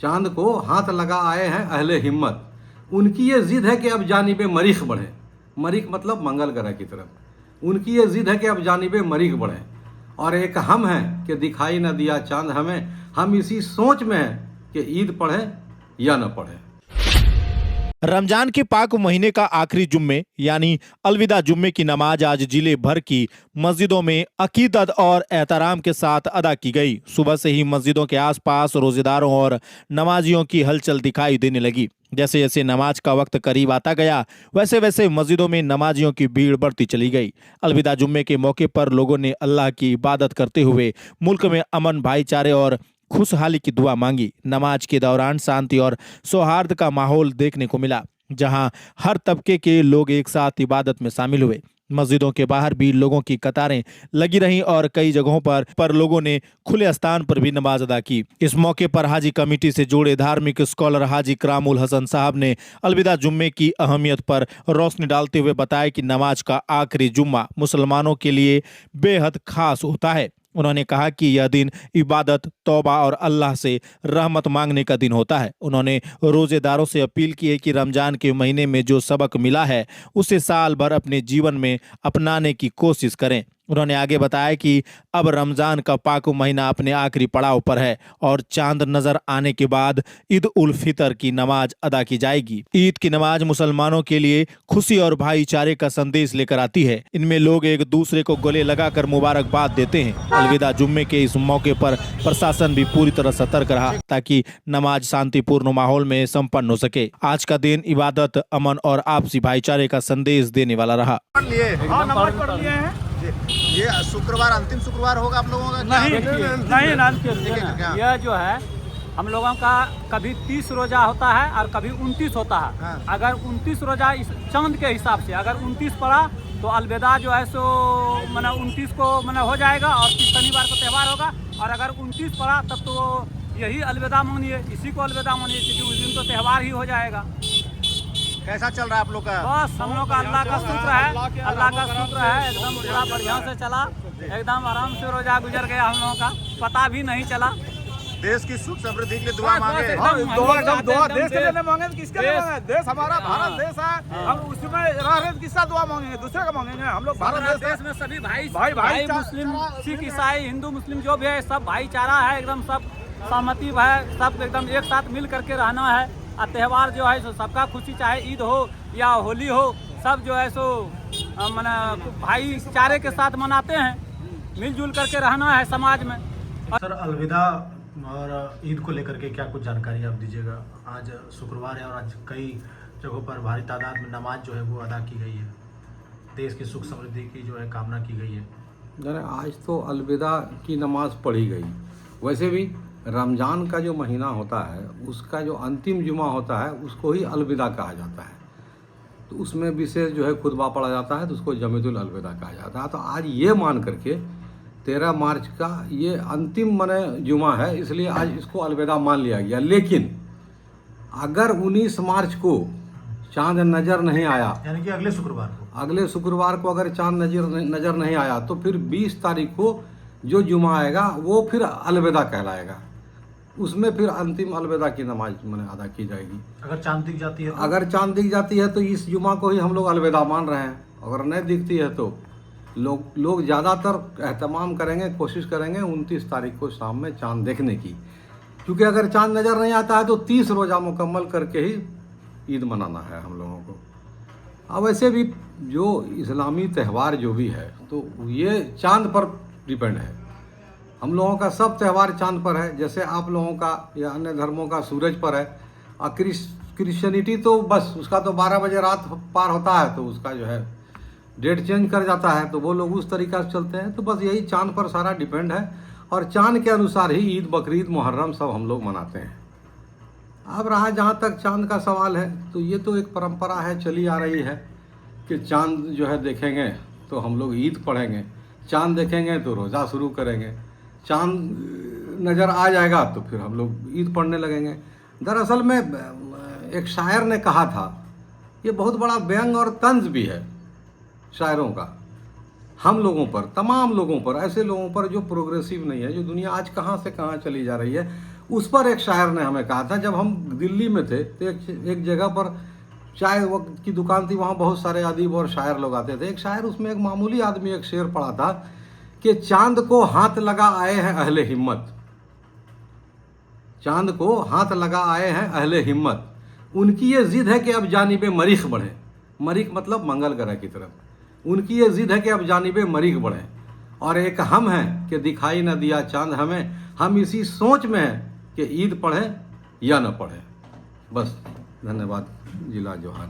चांद को हाथ लगा आए हैं अहले हिम्मत। उनकी ये जिद है कि अब जानिबे मरीख बढ़े। मरीख मतलब मंगल ग्रह की तरफ। उनकी ये जिद है कि अब जानिबे मरीख बढ़े। और एक हम हैं कि दिखाई न दिया चांद हमें। हम इसी सोच में हैं कि ईद पढ़ें या न पढ़ें। रमजान के पाक महीने का आखिरी जुम्मे यानी अलविदा जुम्मे की नमाज आज जिले भर की मस्जिदों में अकीदत और एहतराम के साथ अदा की गई। सुबह से ही मस्जिदों के आसपास रोजेदारों और नमाजियों की हलचल दिखाई देने लगी। जैसे जैसे नमाज का वक्त करीब आता गया वैसे वैसे मस्जिदों में नमाजियों की भीड़ बढ़ती चली गई। अलविदा जुम्मे के मौके पर लोगों ने अल्लाह की इबादत करते हुए मुल्क में अमन, भाईचारे और खुशहाली की दुआ मांगी। नमाज के दौरान शांति और सौहार्द का माहौल देखने को मिला, जहां हर तबके के लोग एक साथ इबादत में शामिल हुए। मस्जिदों के बाहर भी लोगों की कतारें लगी रहीं और कई जगहों पर लोगों ने खुले स्थान पर भी नमाज अदा की। इस मौके पर हाजी कमेटी से जुड़े धार्मिक स्कॉलर हाजी करामुल हसन साहब ने अलविदा जुम्मे की अहमियत पर रोशनी डालते हुए बताया कि नमाज का आखिरी जुम्मा मुसलमानों के लिए बेहद खास होता है। उन्होंने कहा कि यह दिन इबादत, तौबा और अल्लाह से रहमत मांगने का दिन होता है। उन्होंने रोजेदारों से अपील की है कि रमजान के महीने में जो सबक मिला है उसे साल भर अपने जीवन में अपनाने की कोशिश करें। उन्होंने आगे बताया कि अब रमजान का पाक महीना अपने आखिरी पड़ाव पर है और चांद नजर आने के बाद ईद उल फितर की नमाज अदा की जाएगी। ईद की नमाज मुसलमानों के लिए खुशी और भाईचारे का संदेश लेकर आती है। इनमें लोग एक दूसरे को गले लगाकर मुबारकबाद देते हैं। अलविदा जुम्मे के इस मौके पर प्रशासन भी पूरी तरह सतर्क रहा ताकि नमाज शांतिपूर्ण माहौल में संपन्न हो सके। आज का दिन इबादत, अमन और आपसी भाईचारे का संदेश देने वाला रहा। नमाज पढ़ लिए हैं। ये शुक्रवार अंतिम शुक्रवार होगा आप लोगों का? नहीं, यह जो है हम लोगों का कभी 30 रोजा होता है और कभी 29 होता है। हाँ। अगर 29 रोजा इस चांद के हिसाब से अगर 29 पड़ा तो अलविदा जो है सो मैंने 29 को मैंने हो जाएगा और शनिवार को त्यौहार होगा। और अगर 29 पड़ा तब तो यही अलविदा मानिए, इसी को अलविदा मानिए क्योंकि उस दिन तो त्यौहार ही हो जाएगा। कैसा चल रहा है आप लोग का? बस हम लोग का अल्लाह का शुक्र है, अल्लाह का शुक्र है। एकदम बड़ा बढ़िया से चला, एकदम आराम से रोजा गुजर गया हम लोगों का, पता भी नहीं चला। देश की सुख समृद्धि के लिए दुआ मांगे। दुआ देश के लिए मांगे, किसके लिए मांगे? देश हमारा भारत देश है। हम उसमें रह रहे किसका दुआ मांगेंगे? दूसरे का मांगेंगे? हम लोग भारत देश में सभी भाई मुस्लिम, सिख, ईसाई, हिंदू, मुस्लिम जो भी है सब भाईचारा है, एकदम सब सहमति है, सब एकदम एक साथ मिल करके रहना है। और त्यौहार जो है सो सबका खुशी, चाहे ईद हो या होली हो, सब जो है सो मना भाईचारे के साथ मनाते हैं, मिलजुल करके रहना है समाज में। सर, अलविदा और ईद को लेकर के क्या कुछ जानकारी आप दीजिएगा? आज शुक्रवार है और आज कई जगहों पर भारी तादाद में नमाज जो है वो अदा की गई है। देश की सुख समृद्धि की जो है कामना की गई है। आज तो अलविदा की नमाज पढ़ी गई। वैसे भी रमज़ान का जो महीना होता है उसका जो अंतिम जुमा होता है उसको ही अलविदा कहा जाता है। तो उसमें विशेष जो है खुतबा पढ़ा जाता है तो उसको जमेतुल अलविदा कहा जाता है। तो आज ये मान करके 13 मार्च का ये अंतिम मने जुमा है, इसलिए आज इसको अलविदा मान लिया गया। लेकिन अगर 19 मार्च को चांद नज़र नहीं आया, यानी कि अगले शुक्रवार को अगर चांद नज़र नहीं आया तो फिर 20 तारीख को जो जुमा आएगा वो फिर अलविदा कहलाएगा। उसमें फिर अंतिम अलविदा की नमाज मैंने अदा की जाएगी। अगर चांद दिख जाती है अगर चांद दिख जाती है तो इस जुमा को ही हम लोग अलविदा मान रहे हैं। अगर नहीं दिखती है तो लोग ज़्यादातर एहतमाम करेंगे, कोशिश करेंगे 29 तारीख को शाम में चांद देखने की, क्योंकि अगर चांद नज़र नहीं आता है तो 30 रोज़ा मुकम्मल करके ही ईद मनाना है हम लोगों को। अब वैसे भी जो इस्लामी त्यौहार जो भी है तो ये चांद पर डिपेंड है। हम लोगों का सब त्यौहार चांद पर है, जैसे आप लोगों का या अन्य धर्मों का सूरज पर है। और क्रिश्चियनिटी तो बस उसका तो 12 बजे रात पार होता है तो उसका जो है डेट चेंज कर जाता है, तो वो लोग उस तरीक़ा से चलते हैं। तो बस यही चांद पर सारा डिपेंड है और चांद के अनुसार ही ईद, बकरीद, मुहर्रम सब हम लोग मनाते हैं। अब रहा जहाँ तक चांद का सवाल है तो ये तो एक परंपरा है, चली आ रही है कि चांद जो है देखेंगे तो हम लोग ईद पढ़ेंगे, चांद देखेंगे तो रोज़ा शुरू करेंगे, चांद नज़र आ जाएगा तो फिर हम लोग ईद पढ़ने लगेंगे। दरअसल में एक शायर ने कहा था, ये बहुत बड़ा व्यंग और तंज भी है शायरों का, हम लोगों पर, तमाम लोगों पर, ऐसे लोगों पर जो प्रोग्रेसिव नहीं है, जो दुनिया आज कहाँ से कहाँ चली जा रही है, उस पर एक शायर ने हमें कहा था, जब हम दिल्ली में थे तो एक जगह पर चाय वक्त की दुकान थी, वहाँ बहुत सारे अदीब और शायर लोग आते थे। एक शायर, उसमें एक मामूली आदमी एक शेर पढ़ा था कि चांद को हाथ लगा आए हैं अहले हिम्मत, चांद को हाथ लगा आए हैं अहले हिम्मत, उनकी ये जिद है कि अब जानिबे मरीख बढ़े। मरीख मतलब मंगल ग्रह की तरफ। उनकी ये जिद है कि अब जानिबे मरीख बढ़े, और एक हम हैं कि दिखाई न दिया चांद हमें, हम इसी सोच में हैं कि ईद पढ़ें या न पढ़ें। बस, धन्यवाद। जिला जोहार।